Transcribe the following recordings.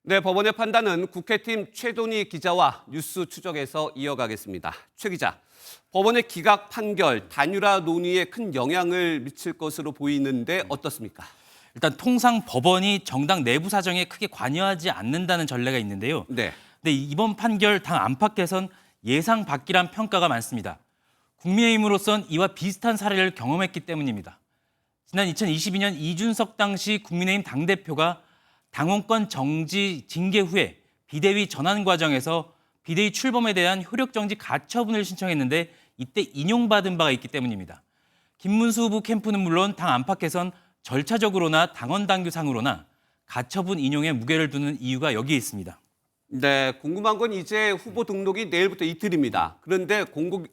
네, 법원의 판단은 국회팀 최동희 기자와 뉴스 추적에서 이어가겠습니다. 최 기자, 법원의 기각 판결, 단일화 논의에 큰 영향을 미칠 것으로 보이는데 어떻습니까? 일단 통상 법원이 정당 내부 사정에 크게 관여하지 않는다는 전례가 있는데요. 네. 근데 이번 판결 당 안팎에선 예상 밖이란 평가가 많습니다. 국민의힘으로선 이와 비슷한 사례를 경험했기 때문입니다. 지난 2022년 이준석 당시 국민의힘 당대표가 당원권 정지 징계 후에 비대위 전환 과정에서 비대위 출범에 대한 효력정지 가처분을 신청했는데 이때 인용받은 바가 있기 때문입니다. 김문수 후보 캠프는 물론 당 안팎에선 절차적으로나 당원 당규상으로나 가처분 인용에 무게를 두는 이유가 여기에 있습니다. 네, 궁금한 건 이제 후보 등록이 내일부터 이틀입니다. 그런데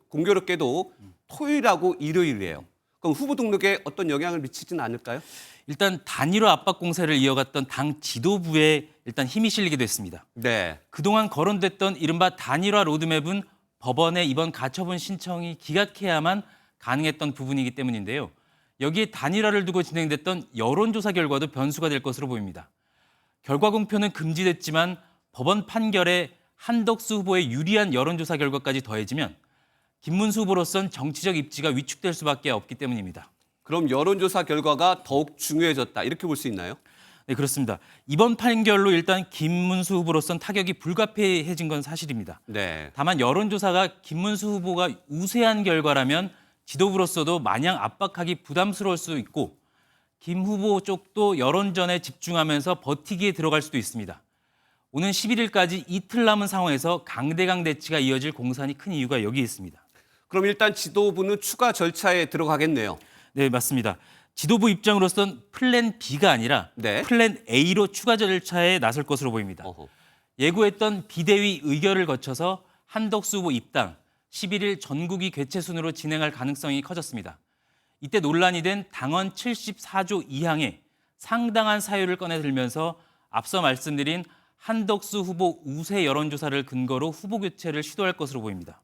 공교롭게도 토요일하고 일요일이에요. 그럼 후보 등록에 어떤 영향을 미치지는 않을까요? 일단 단일화 압박 공세를 이어갔던 당 지도부에 일단 힘이 실리게 됐습니다. 네. 그동안 거론됐던 이른바 단일화 로드맵은 법원의 이번 가처분 신청이 기각해야만 가능했던 부분이기 때문인데요. 여기에 단일화를 두고 진행됐던 여론조사 결과도 변수가 될 것으로 보입니다. 결과 공표는 금지됐지만 법원 판결에 한덕수 후보의 유리한 여론조사 결과까지 더해지면 김문수 후보로선 정치적 입지가 위축될 수밖에 없기 때문입니다. 그럼 여론조사 결과가 더욱 중요해졌다, 이렇게 볼 수 있나요? 네, 그렇습니다. 이번 판결로 일단 김문수 후보로선 타격이 불가피해진 건 사실입니다. 네. 다만 여론조사가 김문수 후보가 우세한 결과라면 지도부로서도 마냥 압박하기 부담스러울 수 있고 김 후보 쪽도 여론전에 집중하면서 버티기에 들어갈 수도 있습니다. 오는 11일까지 이틀 남은 상황에서 강대강 대치가 이어질 공산이 큰 이유가 여기에 있습니다. 그럼 일단 지도부는 추가 절차에 들어가겠네요. 네, 맞습니다. 지도부 입장으로선 플랜 B가 아니라 네. 플랜 A로 추가 절차에 나설 것으로 보입니다. 어허. 예고했던 비대위 의결을 거쳐서 한덕수 후보 입당, 11일 전국위 개최 순으로 진행할 가능성이 커졌습니다. 이때 논란이 된 당헌 74조 2항에 상당한 사유를 꺼내들면서 앞서 말씀드린 한덕수 후보 우세 여론조사를 근거로 후보 교체를 시도할 것으로 보입니다.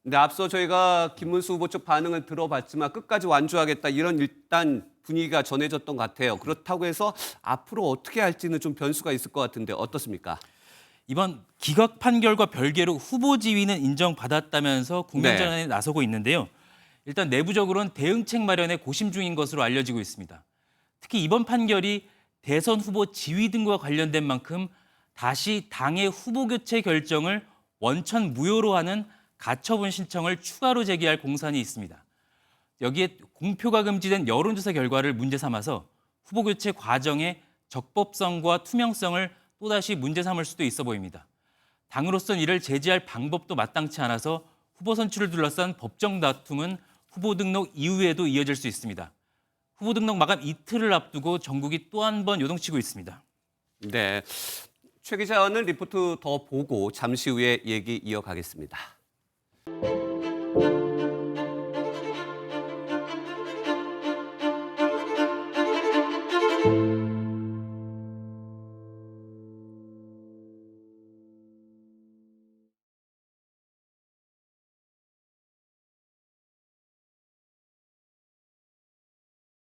근데 앞서 저희가 김문수 후보 쪽 반응을 들어봤지만 끝까지 완주하겠다, 이런 일단 분위기가 전해졌던 것 같아요. 그렇다고 해서 앞으로 어떻게 할지는 좀 변수가 있을 것 같은데 어떻습니까? 이번 기각 판결과 별개로 후보 지위는 인정받았다면서 국면전에 나서고 있는데요. 일단 내부적으로는 대응책 마련에 고심 중인 것으로 알려지고 있습니다. 특히 이번 판결이 대선 후보 지위 등과 관련된 만큼 다시 당의 후보 교체 결정을 원천 무효로 하는 가처분 신청을 추가로 제기할 공산이 있습니다. 여기에 공표가 금지된 여론조사 결과를 문제 삼아서 후보 교체 과정의 적법성과 투명성을 또다시 문제 삼을 수도 있어 보입니다. 당으로선 이를 제지할 방법도 마땅치 않아서 후보 선출을 둘러싼 법정 다툼은 후보 등록 이후에도 이어질 수 있습니다. 후보 등록 마감 이틀을 앞두고 전국이 또 한 번 요동치고 있습니다. 네. 최 기자는 리포트 더 보고 잠시 후에 얘기 이어가겠습니다.